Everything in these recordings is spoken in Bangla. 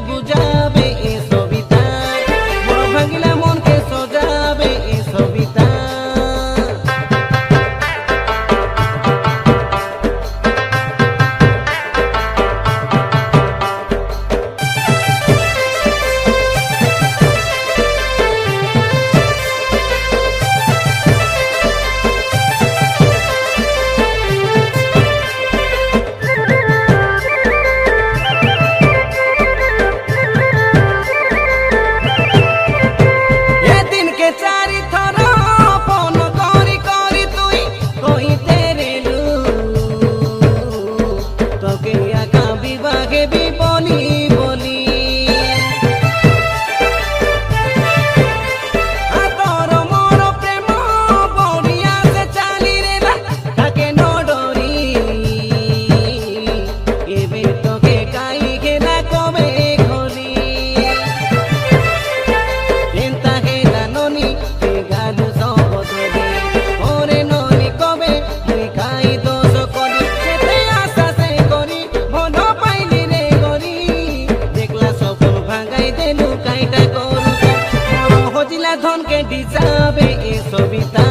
বুঝাবে এ সবিতা, বড় ভাগিলা মনকে সজাবে এ সবিতা। ধনকে ডিজাবে এ সবিতা,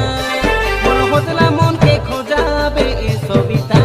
বড় হতলা মনকে খোঁজাবে এ সবিতা।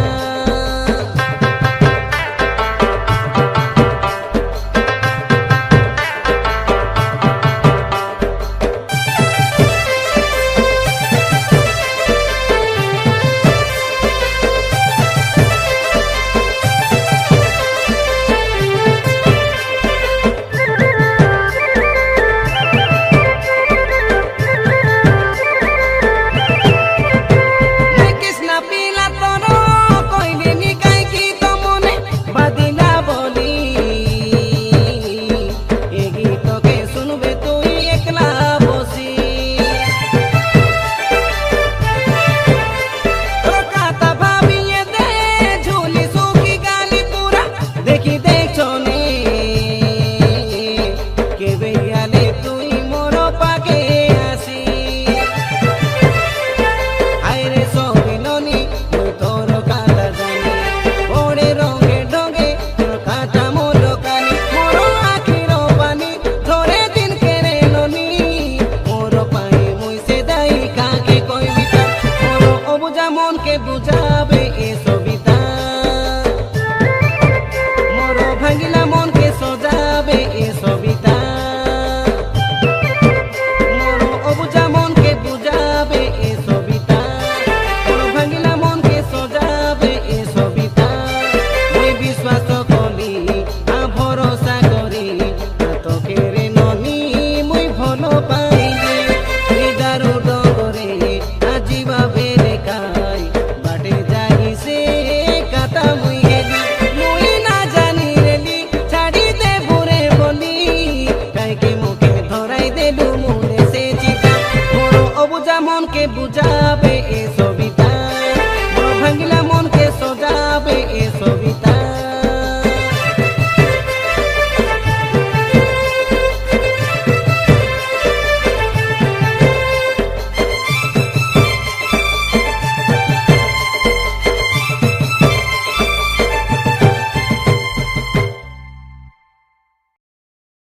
মনকে বুঝাবে এ সবিতা, মোর ভাঙিলা মনকে সজাবে এ সবিতা, মোর অবুঝা মনকে বুঝাবে এ সবিতা, মোর ভাঙিলা মনকে সজাবে এ সবিতা। মুই বিশ্বাস করি আ ভরসা করি তোকে রে ননি মুই ভাল পাইলি, নিজারু ডগরে আজিবা বেরে কাই বাটে যাই সে কাতা মুই হেলি, মুই না জানি রেলি ছাড়ি দে বুড়ে বলি, কাইকে মুখে ধরাই দেলু মুনে সে চিতা, মোর অবুঝা মনকে বুঝা